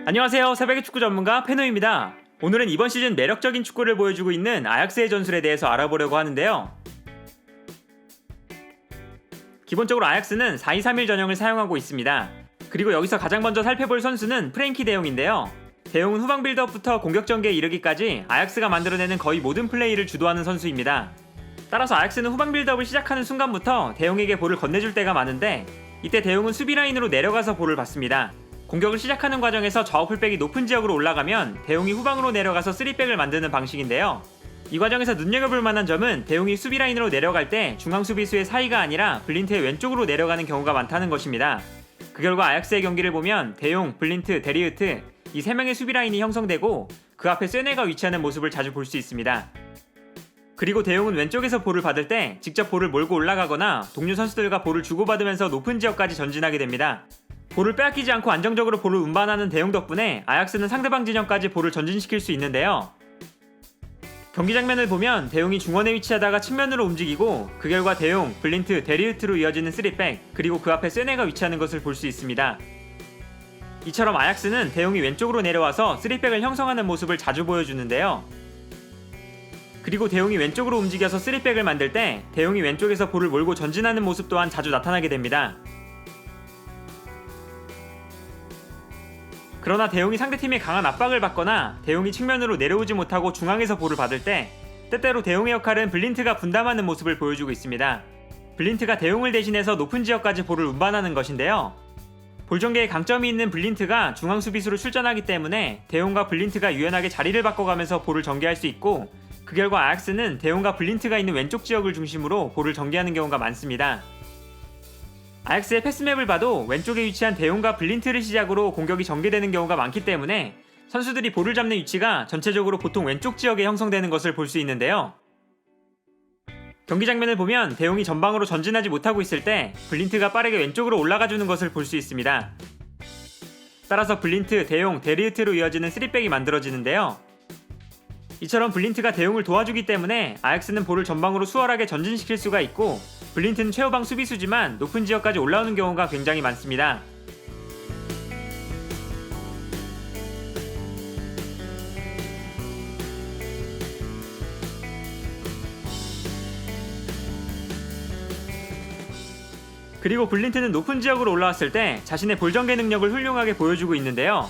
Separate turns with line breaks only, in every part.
안녕하세요. 새벽의 축구 전문가 페노입니다. 오늘은 이번 시즌 매력적인 축구를 보여주고 있는 아약스의 전술에 대해서 알아보려고 하는데요. 기본적으로 아약스는 4-2-3-1 전형을 사용하고 있습니다. 그리고 여기서 가장 먼저 살펴볼 선수는 프랭키 데용인데요. 데용은 후방 빌드업부터 공격 전개에 이르기까지 아약스가 만들어내는 거의 모든 플레이를 주도하는 선수입니다. 따라서 아약스는 후방 빌드업을 시작하는 순간부터 데용에게 볼을 건네줄 때가 많은데, 이때 데용은 수비 라인으로 내려가서 볼을 받습니다. 공격을 시작하는 과정에서 좌우 풀백이 높은 지역으로 올라가면 데용이 후방으로 내려가서 3백을 만드는 방식인데요. 이 과정에서 눈여겨볼 만한 점은 데용이 수비 라인으로 내려갈 때 중앙 수비수의 사이가 아니라 블린트의 왼쪽으로 내려가는 경우가 많다는 것입니다. 그 결과 아약스의 경기를 보면 데용, 블린트, 데리흐트 이 3명의 수비 라인이 형성되고 그 앞에 쇠네가 위치하는 모습을 자주 볼 수 있습니다. 그리고 데용은 왼쪽에서 볼을 받을 때 직접 볼을 몰고 올라가거나 동료 선수들과 볼을 주고받으면서 높은 지역까지 전진하게 됩니다. 볼을 빼앗기지 않고 안정적으로 볼을 운반하는 데용 덕분에 아약스는 상대방 진영까지 볼을 전진시킬 수 있는데요. 경기 장면을 보면 데용이 중원에 위치하다가 측면으로 움직이고 그 결과 데용, 블린트, 데리흐트로 이어지는 3백 그리고 그 앞에 쇠네가 위치하는 것을 볼 수 있습니다. 이처럼 아약스는 데용이 왼쪽으로 내려와서 3백을 형성하는 모습을 자주 보여주는데요. 그리고 데용이 왼쪽으로 움직여서 3백을 만들 때 데용이 왼쪽에서 볼을 몰고 전진하는 모습 또한 자주 나타나게 됩니다. 그러나 데용이 상대팀에 강한 압박을 받거나 데용이 측면으로 내려오지 못하고 중앙에서 볼을 받을 때 때때로 데용의 역할은 블린트가 분담하는 모습을 보여주고 있습니다. 블린트가 데용을 대신해서 높은 지역까지 볼을 운반하는 것인데요. 볼 전개에 강점이 있는 블린트가 중앙 수비수로 출전하기 때문에 데용과 블린트가 유연하게 자리를 바꿔가면서 볼을 전개할 수 있고, 그 결과 아약스는 데용과 블린트가 있는 왼쪽 지역을 중심으로 볼을 전개하는 경우가 많습니다. 아약스의 패스맵을 봐도 왼쪽에 위치한 데용과 블린트를 시작으로 공격이 전개되는 경우가 많기 때문에 선수들이 볼을 잡는 위치가 전체적으로 보통 왼쪽 지역에 형성되는 것을 볼 수 있는데요. 경기 장면을 보면 데용이 전방으로 전진하지 못하고 있을 때 블린트가 빠르게 왼쪽으로 올라가주는 것을 볼 수 있습니다. 따라서 블린트, 데용, 데리흐트로 이어지는 3백이 만들어지는데요. 이처럼 블린트가 데용을 도와주기 때문에 아약스는 볼을 전방으로 수월하게 전진시킬 수가 있고, 블린트는 최후방 수비수지만 높은 지역까지 올라오는 경우가 굉장히 많습니다. 그리고 블린트는 높은 지역으로 올라왔을 때 자신의 볼 전개 능력을 훌륭하게 보여주고 있는데요.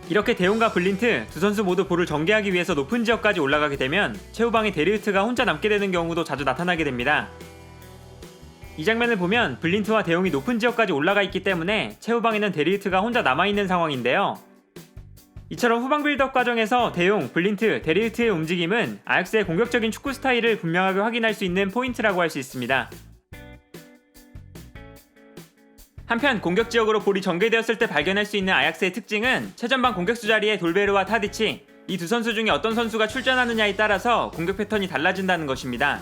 이렇게 데용과 블린트 두 선수 모두 볼을 전개하기 위해서 높은 지역까지 올라가게 되면 최후방의 데리흐트가 혼자 남게 되는 경우도 자주 나타나게 됩니다. 이 장면을 보면 블린트와 데용이 높은 지역까지 올라가 있기 때문에 최후방에는 데리흐트가 혼자 남아있는 상황인데요. 이처럼 후방 빌드업 과정에서 데용, 블린트, 데리흐트의 움직임은 아약스의 공격적인 축구 스타일을 분명하게 확인할 수 있는 포인트라고 할 수 있습니다. 한편 공격 지역으로 볼이 전개되었을 때 발견할 수 있는 아약스의 특징은 최전방 공격수 자리에 돌베르와 타디치, 이 두 선수 중에 어떤 선수가 출전하느냐에 따라서 공격 패턴이 달라진다는 것입니다.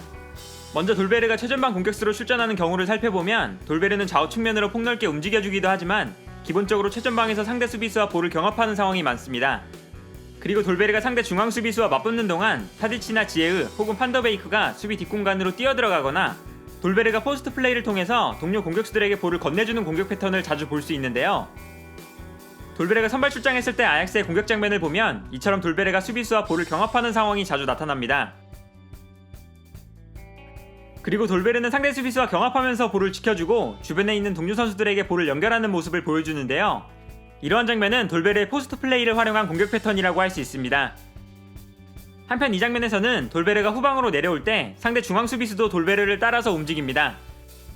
먼저 돌베르가 최전방 공격수로 출전하는 경우를 살펴보면 돌베르는 좌우 측면으로 폭넓게 움직여주기도 하지만 기본적으로 최전방에서 상대 수비수와 볼을 경합하는 상황이 많습니다. 그리고 돌베르가 상대 중앙 수비수와 맞붙는 동안 타디치나 지에흐 혹은 판더베이크가 수비 뒷공간으로 뛰어들어가거나 돌베르가 포스트 플레이를 통해서 동료 공격수들에게 볼을 건네주는 공격 패턴을 자주 볼 수 있는데요. 돌베르가 선발 출장했을 때 아약스의 공격 장면을 보면 이처럼 돌베르가 수비수와 볼을 경합하는 상황이 자주 나타납니다. 그리고 돌베르는 상대 수비수와 경합하면서 볼을 지켜주고 주변에 있는 동료 선수들에게 볼을 연결하는 모습을 보여주는데요. 이러한 장면은 돌베르의 포스트 플레이를 활용한 공격 패턴이라고 할 수 있습니다. 한편 이 장면에서는 돌베르가 후방으로 내려올 때 상대 중앙 수비수도 돌베르를 따라서 움직입니다.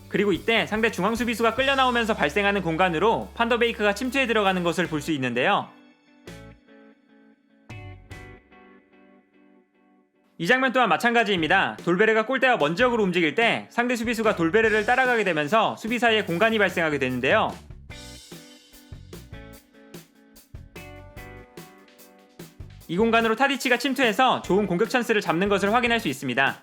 그리고 이때 상대 중앙 수비수가 끌려 나오면서 발생하는 공간으로 판더베이크가 침투해 들어가는 것을 볼 수 있는데요. 이 장면 또한 마찬가지입니다. 돌베르가 골대와 먼 지역으로 움직일 때 상대 수비수가 돌베르를 따라가게 되면서 수비 사이에 공간이 발생하게 되는데요. 이 공간으로 타디치가 침투해서 좋은 공격 찬스를 잡는 것을 확인할 수 있습니다.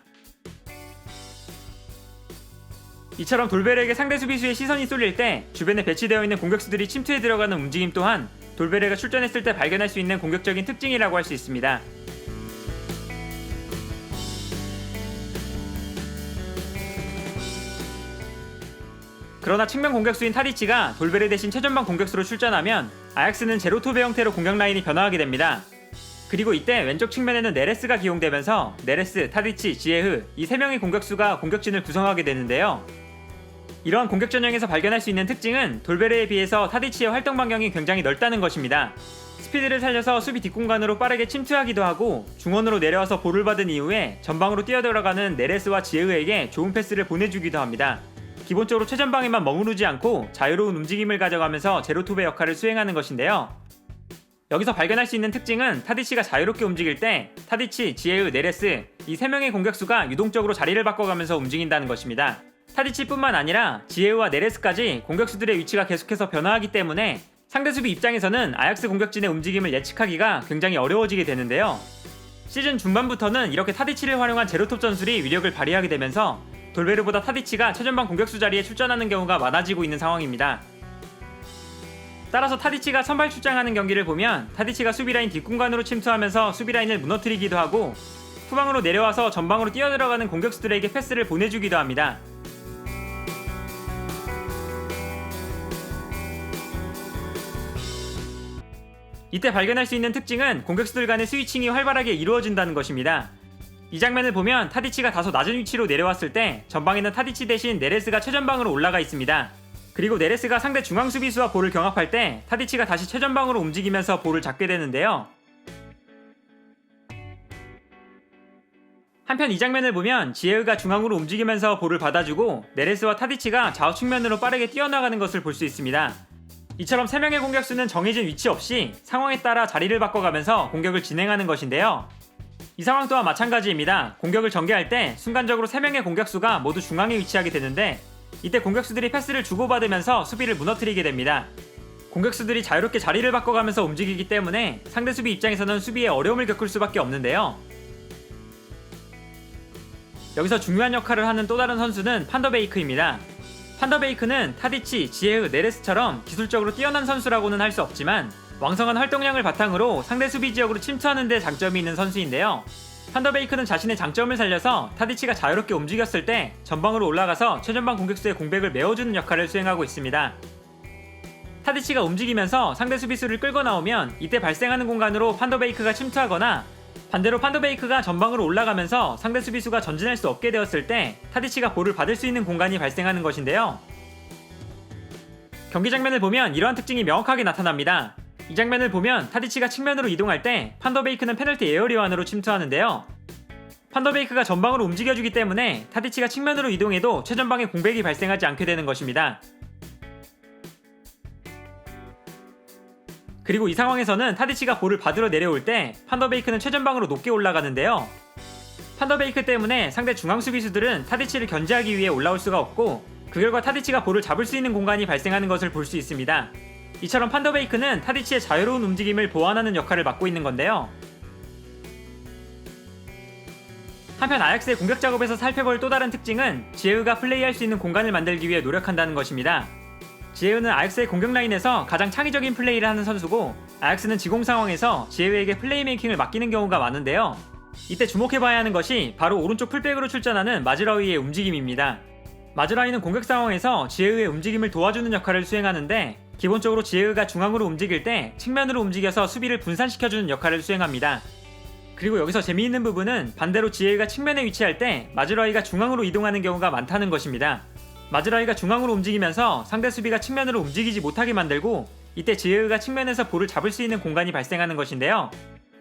이처럼 돌베르에게 상대 수비수의 시선이 쏠릴 때 주변에 배치되어 있는 공격수들이 침투해 들어가는 움직임 또한 돌베르가 출전했을 때 발견할 수 있는 공격적인 특징이라고 할 수 있습니다. 그러나 측면 공격수인 타디치가 돌베르 대신 최전방 공격수로 출전하면 아약스는 제로톱의 형태로 공격 라인이 변화하게 됩니다. 그리고 이때 왼쪽 측면에는 네레스가 기용되면서 네레스, 타디치, 지에흐 이 3명의 공격수가 공격진을 구성하게 되는데요. 이러한 공격 전형에서 발견할 수 있는 특징은 돌베르에 비해서 타디치의 활동 반경이 굉장히 넓다는 것입니다. 스피드를 살려서 수비 뒷공간으로 빠르게 침투하기도 하고 중원으로 내려와서 볼을 받은 이후에 전방으로 뛰어들어가는 네레스와 지에흐에게 좋은 패스를 보내주기도 합니다. 기본적으로 최전방에만 머무르지 않고 자유로운 움직임을 가져가면서 제로톱의 역할을 수행하는 것인데요. 여기서 발견할 수 있는 특징은 타디치가 자유롭게 움직일 때 타디치, 지에흐, 네레스 이 3명의 공격수가 유동적으로 자리를 바꿔가면서 움직인다는 것입니다. 타디치뿐만 아니라 지에흐와 네레스까지 공격수들의 위치가 계속해서 변화하기 때문에 상대 수비 입장에서는 아약스 공격진의 움직임을 예측하기가 굉장히 어려워지게 되는데요. 시즌 중반부터는 이렇게 타디치를 활용한 제로톱 전술이 위력을 발휘하게 되면서 돌베르보다 타디치가 최전방 공격수 자리에 출전하는 경우가 많아지고 있는 상황입니다. 따라서 타디치가 선발 출장하는 경기를 보면 타디치가 수비라인 뒷공간으로 침투하면서 수비라인을 무너뜨리기도 하고 후방으로 내려와서 전방으로 뛰어들어가는 공격수들에게 패스를 보내주기도 합니다. 이때 발견할 수 있는 특징은 공격수들 간의 스위칭이 활발하게 이루어진다는 것입니다. 이 장면을 보면 타디치가 다소 낮은 위치로 내려왔을 때 전방에는 타디치 대신 네레스가 최전방으로 올라가 있습니다. 그리고 네레스가 상대 중앙 수비수와 볼을 경합할 때 타디치가 다시 최전방으로 움직이면서 볼을 잡게 되는데요. 한편 이 장면을 보면 지에흐가 중앙으로 움직이면서 볼을 받아주고 네레스와 타디치가 좌우 측면으로 빠르게 뛰어나가는 것을 볼 수 있습니다. 이처럼 3명의 공격수는 정해진 위치 없이 상황에 따라 자리를 바꿔가면서 공격을 진행하는 것인데요. 이 상황 또한 마찬가지입니다. 공격을 전개할 때 순간적으로 3명의 공격수가 모두 중앙에 위치하게 되는데 이때 공격수들이 패스를 주고받으면서 수비를 무너뜨리게 됩니다. 공격수들이 자유롭게 자리를 바꿔가면서 움직이기 때문에 상대 수비 입장에서는 수비에 어려움을 겪을 수밖에 없는데요. 여기서 중요한 역할을 하는 또 다른 선수는 판더베이크입니다. 판더베이크는 타디치, 지에흐, 네레스처럼 기술적으로 뛰어난 선수라고는 할 수 없지만 왕성한 활동량을 바탕으로 상대 수비 지역으로 침투하는 데 장점이 있는 선수인데요. 판더베이크는 자신의 장점을 살려서 타디치가 자유롭게 움직였을 때 전방으로 올라가서 최전방 공격수의 공백을 메워주는 역할을 수행하고 있습니다. 타디치가 움직이면서 상대 수비수를 끌고 나오면 이때 발생하는 공간으로 판더베이크가 침투하거나 반대로 판더베이크가 전방으로 올라가면서 상대 수비수가 전진할 수 없게 되었을 때 타디치가 볼을 받을 수 있는 공간이 발생하는 것인데요. 경기 장면을 보면 이러한 특징이 명확하게 나타납니다. 이 장면을 보면 타디치가 측면으로 이동할 때 판더베이크는 페널티 에어리완으로 침투하는데요. 판더베이크가 전방으로 움직여주기 때문에 타디치가 측면으로 이동해도 최전방에 공백이 발생하지 않게 되는 것입니다. 그리고 이 상황에서는 타디치가 볼을 받으러 내려올 때 판더베이크는 최전방으로 높게 올라가는데요. 판더베이크 때문에 상대 중앙 수비수들은 타디치를 견제하기 위해 올라올 수가 없고 그 결과 타디치가 볼을 잡을 수 있는 공간이 발생하는 것을 볼 수 있습니다. 이처럼 판더베이크는 타디치의 자유로운 움직임을 보완하는 역할을 맡고 있는 건데요. 한편 아약스의 공격 작업에서 살펴볼 또 다른 특징은 지에흐가 플레이할 수 있는 공간을 만들기 위해 노력한다는 것입니다. 지에흐는 아약스의 공격 라인에서 가장 창의적인 플레이를 하는 선수고 아약스는 지공 상황에서 지에흐에게 플레이메이킹을 맡기는 경우가 많은데요. 이때 주목해봐야 하는 것이 바로 오른쪽 풀백으로 출전하는 마즈라우이의 움직임입니다. 마즈라우이는 공격 상황에서 지에흐의 움직임을 도와주는 역할을 수행하는데 기본적으로 지에흐가 중앙으로 움직일 때 측면으로 움직여서 수비를 분산시켜주는 역할을 수행합니다. 그리고 여기서 재미있는 부분은 반대로 지에흐가 측면에 위치할 때 마즈라우이가 중앙으로 이동하는 경우가 많다는 것입니다. 마즈라우이가 중앙으로 움직이면서 상대 수비가 측면으로 움직이지 못하게 만들고 이때 지에흐가 측면에서 볼을 잡을 수 있는 공간이 발생하는 것인데요.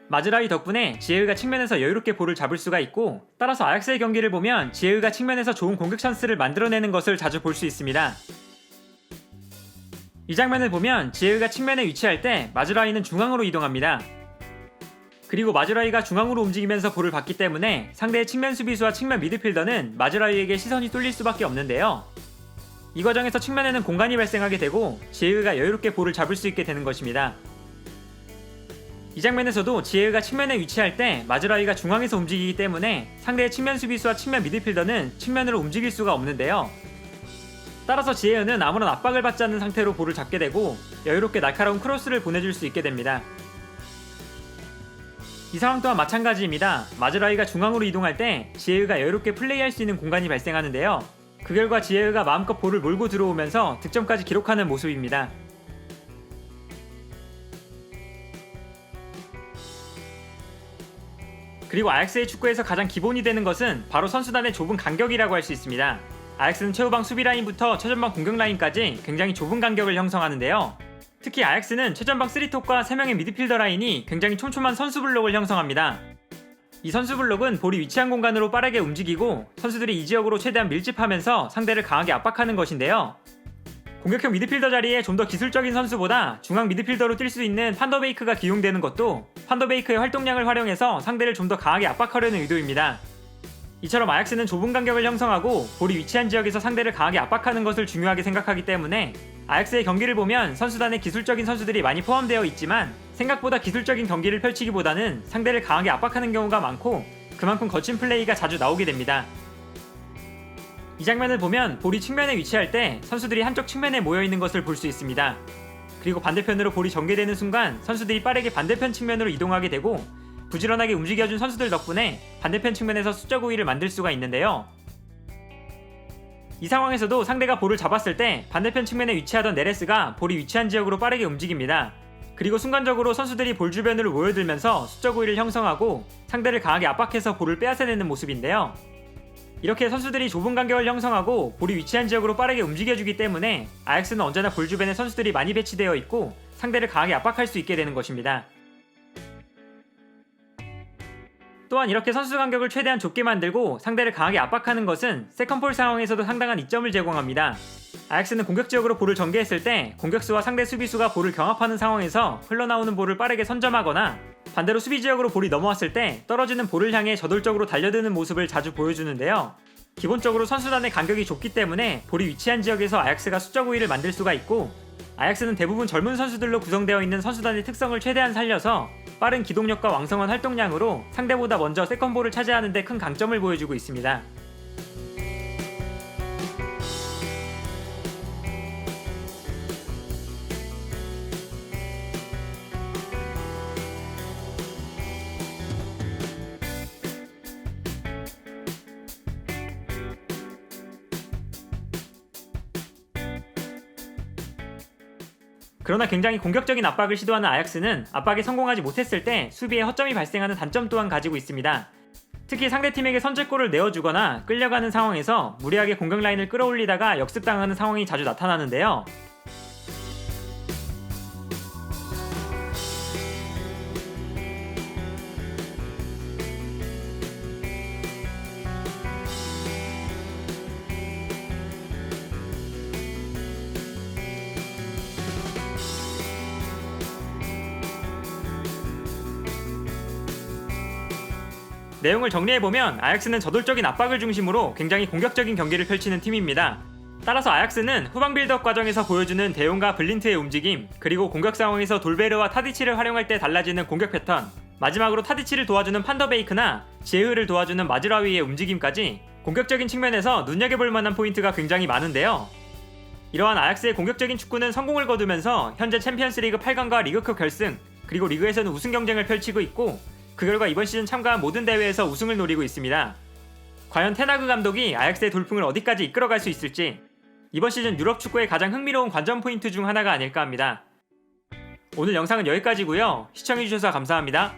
마즈라우이 덕분에 지에흐가 측면에서 여유롭게 볼을 잡을 수가 있고 따라서 아약스의 경기를 보면 지에흐가 측면에서 좋은 공격 찬스를 만들어내는 것을 자주 볼 수 있습니다. 이 장면을 보면 지에흐가 측면에 위치할 때 마즈라우이는 중앙으로 이동합니다. 그리고 마즈라우이가 중앙으로 움직이면서 볼을 받기 때문에 상대의 측면 수비수와 측면 미드필더는 마즈라우이에게 시선이 쏠릴 수밖에 없는데요. 이 과정에서 측면에는 공간이 발생하게 되고 지에흐가 여유롭게 볼을 잡을 수 있게 되는 것입니다. 이 장면에서도 지에흐가 측면에 위치할 때 마즈라우이가 중앙에서 움직이기 때문에 상대의 측면 수비수와 측면 미드필더는 측면으로 움직일 수가 없는데요. 따라서 지에흐는 아무런 압박을 받지 않는 상태로 볼을 잡게 되고 여유롭게 날카로운 크로스를 보내줄 수 있게 됩니다. 이 상황 또한 마찬가지입니다. 마즈라우이가 중앙으로 이동할 때 지에흐가 여유롭게 플레이할 수 있는 공간이 발생하는데요. 그 결과 지에흐가 마음껏 볼을 몰고 들어오면서 득점까지 기록하는 모습입니다. 그리고 아약스의 축구에서 가장 기본이 되는 것은 바로 선수단의 좁은 간격이라고 할 수 있습니다. 아약스는 최후방 수비 라인부터 최전방 공격 라인까지 굉장히 좁은 간격을 형성하는데요. 특히 아약스는 최전방 3톱과 3명의 미드필더 라인이 굉장히 촘촘한 선수 블록을 형성합니다. 이 선수 블록은 볼이 위치한 공간으로 빠르게 움직이고 선수들이 이 지역으로 최대한 밀집하면서 상대를 강하게 압박하는 것인데요. 공격형 미드필더 자리에 좀 더 기술적인 선수보다 중앙 미드필더로 뛸 수 있는 판더베이크가 기용되는 것도 판더베이크의 활동량을 활용해서 상대를 좀 더 강하게 압박하려는 의도입니다. 이처럼 아약스는 좁은 간격을 형성하고 볼이 위치한 지역에서 상대를 강하게 압박하는 것을 중요하게 생각하기 때문에 아약스의 경기를 보면 선수단에 기술적인 선수들이 많이 포함되어 있지만 생각보다 기술적인 경기를 펼치기보다는 상대를 강하게 압박하는 경우가 많고 그만큼 거친 플레이가 자주 나오게 됩니다. 이 장면을 보면 볼이 측면에 위치할 때 선수들이 한쪽 측면에 모여있는 것을 볼 수 있습니다. 그리고 반대편으로 볼이 전개되는 순간 선수들이 빠르게 반대편 측면으로 이동하게 되고 부지런하게 움직여준 선수들 덕분에 반대편 측면에서 수적 우위를 만들 수가 있는데요. 이 상황에서도 상대가 볼을 잡았을 때 반대편 측면에 위치하던 네레스가 볼이 위치한 지역으로 빠르게 움직입니다. 그리고 순간적으로 선수들이 볼 주변으로 모여들면서 수적 우위를 형성하고 상대를 강하게 압박해서 볼을 빼앗아내는 모습인데요. 이렇게 선수들이 좁은 간격을 형성하고 볼이 위치한 지역으로 빠르게 움직여주기 때문에 아약스는 언제나 볼 주변에 선수들이 많이 배치되어 있고 상대를 강하게 압박할 수 있게 되는 것입니다. 또한 이렇게 선수 간격을 최대한 좁게 만들고 상대를 강하게 압박하는 것은 세컨볼 상황에서도 상당한 이점을 제공합니다. 아약스는 공격 지역으로 볼을 전개했을 때 공격수와 상대 수비수가 볼을 경합하는 상황에서 흘러나오는 볼을 빠르게 선점하거나 반대로 수비 지역으로 볼이 넘어왔을 때 떨어지는 볼을 향해 저돌적으로 달려드는 모습을 자주 보여주는데요. 기본적으로 선수단의 간격이 좁기 때문에 볼이 위치한 지역에서 아약스가 수적 우위를 만들 수가 있고 아약스는 대부분 젊은 선수들로 구성되어 있는 선수단의 특성을 최대한 살려서 빠른 기동력과 왕성한 활동량으로 상대보다 먼저 세컨볼을 차지하는 데 큰 강점을 보여주고 있습니다. 그러나 굉장히 공격적인 압박을 시도하는 아약스는 압박에 성공하지 못했을 때 수비에 허점이 발생하는 단점 또한 가지고 있습니다. 특히 상대팀에게 선제골을 내어주거나 끌려가는 상황에서 무리하게 공격 라인을 끌어올리다가 역습당하는 상황이 자주 나타나는데요. 내용을 정리해보면 아약스는 저돌적인 압박을 중심으로 굉장히 공격적인 경기를 펼치는 팀입니다. 따라서 아약스는 후방 빌드업 과정에서 보여주는 데용과 블린트의 움직임, 그리고 공격 상황에서 돌베르와 타디치를 활용할 때 달라지는 공격 패턴, 마지막으로 타디치를 도와주는 판더베이크나 지에흐를 도와주는 마즈라위의 움직임까지 공격적인 측면에서 눈여겨볼 만한 포인트가 굉장히 많은데요. 이러한 아약스의 공격적인 축구는 성공을 거두면서 현재 챔피언스리그 8강과 리그컵 결승, 그리고 리그에서는 우승 경쟁을 펼치고 있고 그 결과 이번 시즌 참가한 모든 대회에서 우승을 노리고 있습니다. 과연 테나그 감독이 아약스의 돌풍을 어디까지 이끌어갈 수 있을지 이번 시즌 유럽 축구의 가장 흥미로운 관전 포인트 중 하나가 아닐까 합니다. 오늘 영상은 여기까지고요. 시청해주셔서 감사합니다.